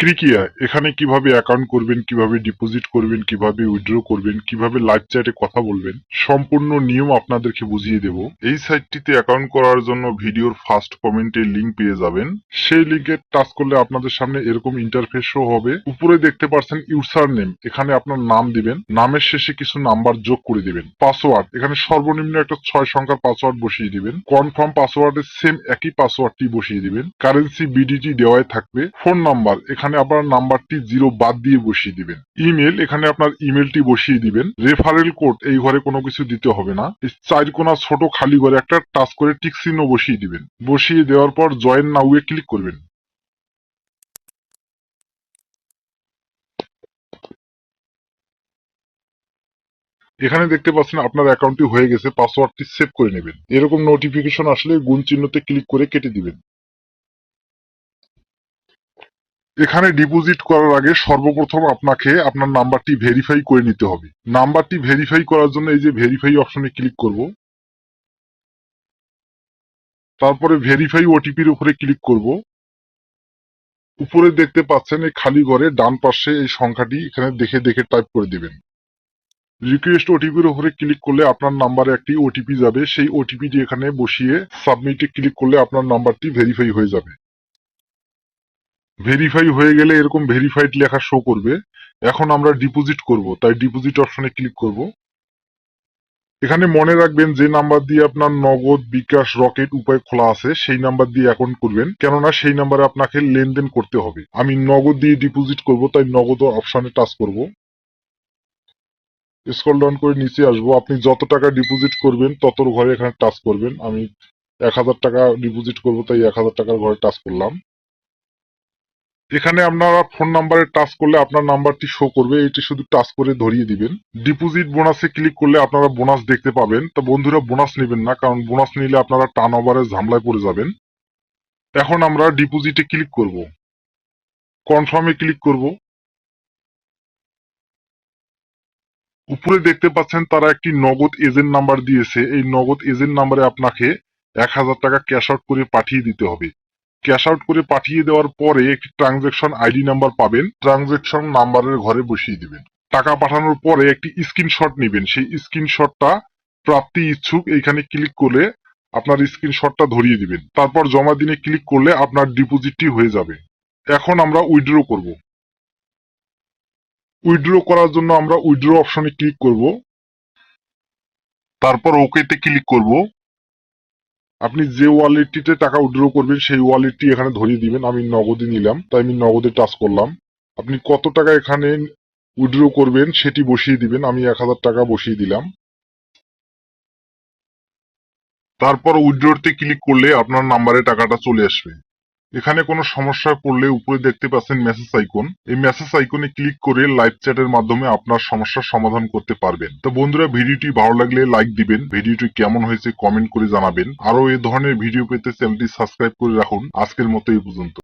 ক্রিকিয়া এখানে কিভাবে অ্যাকাউন্ট করবেন, কিভাবে ডিপোজিট করবেন, কিভাবে উইথড্র করবেন, কিভাবে লাইভ চ্যাটে কথা বলবেন, সম্পূর্ণ নিয়ম আপনাদেরকে বুঝিয়ে দেব। এই সাইটটিতে অ্যাকাউন্ট করার জন্য ভিডিওর ফার্স্ট কমেন্টে লিংক পেয়ে যাবেন। সেই লিংকে টাচ করলে আপনাদের সামনে এরকম ইন্টারফেস শো হবে। উপরে দেখতে পাচ্ছেন ইউজার নেম, এখানে আপনার নাম দিবেন, নামের শেষে কিছু নাম্বার যোগ করে দিবেন। পাসওয়ার্ড এখানে সর্বনিম্ন একটা 6 সংখ্যার পাসওয়ার্ড বসিয়ে দিবেন। কনফার্ম পাসওয়ার্ডের সেম একই পাসওয়ার্ডটি বসিয়ে দিবেন। কারেন্সি বিডিটি দেওয়াই থাকবে। ফোন নাম্বার এখানে আপনার নাম্বারটি 0 বাদ দিয়ে বসিয়ে দিবেন। ইমেল এখানে আপনার ইমেলটি বসিয়ে দিবেন। রেফারেল কোড এই ঘরে কোনো কিছু দিতে হবে না। এই 4 কোণা ছোট খালি ঘরে একটা টাচ করে টিক চিহ্ন বসিয়ে দিবেন। বসিয়ে দেওয়ার পর জয়েন নাও এ ক্লিক করবেন। এখানে দেখতে পাচ্ছেন আপনার অ্যাকাউন্টটি হয়ে গেছে, পাসওয়ার্ডটি সেভ করে নেবেন। এরকম নোটিফিকেশন আসলে গুণ চিহ্নতে ক্লিক করে কেটে দিবেন। এখানে ডিপোজিট করার আগে সর্বপ্রথম আপনাকে আপনার নাম্বারটি ভেরিফাই করে নিতে হবে। নাম্বারটি ভেরিফাই করার জন্য এই যে ভেরিফাই অপশনে ক্লিক করব। তারপরে ভেরিফাই ওটিপির উপরে ক্লিক করব। উপরে দেখতে পাচ্ছেন এই খালি ঘরে ডান পাশে এই সংখ্যাটি এখানে দেখে দেখে টাইপ করে দিবেন। রিকোয়েস্ট ওটিপির উপরে ক্লিক করলে আপনার নাম্বারে একটি ওটিপি যাবে। সেই ওটিপিটি এখানে বসিয়ে সাবমিটে ক্লিক করলে আপনার নাম্বারটি ভেরিফাই হয়ে যাবে। ভেরিফাই হয়ে গেলে এরকম ভেরিফাইড লেখা শো করবে। এখন আমরা ডিপোজিট করব, তাই ডিপোজিট অপশনে ক্লিক করব। এখানে মনে রাখবেন যে নাম্বার দিয়ে আপনার নগদ, বিকাশ, রকেট উপায় খোলা আছে সেই নাম্বার দিয়ে অ্যাকাউন্ট করবেন, কেননা সেই নাম্বারে আপনাকে লেনদেন করতে হবে। আমি নগদ দিয়ে ডিপোজিট করব, তাই নগদ অপশনে টাচ করব। স্ক্রল ডাউন করে নিচে আসবো। আপনি যত টাকা ডিপোজিট করবেন ততর ঘরে এখানে টাচ করবেন। আমি 1000 টাকা ডিপোজিট করব, তাই 1000 টাকার ঘরে টাচ করলাম। এখানে আপনারা ফোন নাম্বারে টাচ করলে আপনার নাম্বারটি শো করবে, এটি শুধু টাচ করে ধরিয়ে দিবেন। ডিপোজিট বোনাসে ক্লিক করলে আপনারা বোনাস দেখতে পাবেন। তো বন্ধুরা বোনাস নেবেন না, কারণ বোনাস নিলে আপনারা টার্ন ওভারের ঝামেলায় পড়ে যাবেন। এখন আমরা ডিপোজিটে ক্লিক করব, কনফার্মে ক্লিক করব। উপরে দেখতে পাচ্ছেন তারা একটি নগদ এজেন্ট নাম্বার দিয়েছে। এই নগদ এজেন্ট নাম্বারে আপনাকে 1000 টাকা ক্যাশ আউট করে পাঠিয়ে দিতে হবে। ক্যাশ আউট করে পাঠিয়ে দেওয়ার পরে একটি ট্রানজেকশন আইডি নাম্বার পাবেন, ট্রানজেকশন নাম্বারের ঘরে বসিয়ে দিবেন। টাকা পাঠানোর পরে একটি স্ক্রিনশট নেবেন, সেই স্ক্রিনশটটা প্রাপ্তি ইচ্ছুক এইখানে ক্লিক করলে আপনার স্ক্রিনশটটা ধরিয়ে দিবেন। তারপর জমা দিনে ক্লিক করলে আপনার ডিপোজিটটি হয়ে যাবে। এখন আমরা উইথড্র করব। উইথড্র করার জন্য আমরা উইথড্র অপশনে ক্লিক করব। তারপর ওকেতে ক্লিক করব। আপনি যে ওয়ালেটটিতে টাকা উইথড্র করবেন সেই ওয়ালেটটি এখানে ধরিয়ে দিবেন। আমি নগদে নিলাম, তাই আমি নগদে টাচ করলাম। আপনি কত টাকা এখানে উইথড্র করবেন সেটি বসিয়ে দিবেন। আমি 1000 টাকা বসিয়ে দিলাম। তারপর উইথড্রতে ক্লিক করলে আপনার নাম্বারে টাকাটা চলে আসবে। এখানে কোনো সমস্যায় পড়লে উপরে দেখতে পাচ্ছেন মেসেজ আইকন, এই মেসেজ আইকনে ক্লিক করে লাইভ চ্যাটের মাধ্যমে আপনার সমস্যার সমাধান করতে পারবেন। তো বন্ধুরা, ভিডিওটি ভালো লাগলে লাইক দিবেন, ভিডিওটি কেমন হয়েছে কমেন্ট করে জানাবেন। আরো এই ধরনের ভিডিও পেতে চ্যানেলটি সাবস্ক্রাইব করে রাখুন। আজকের মতো এই পর্যন্ত।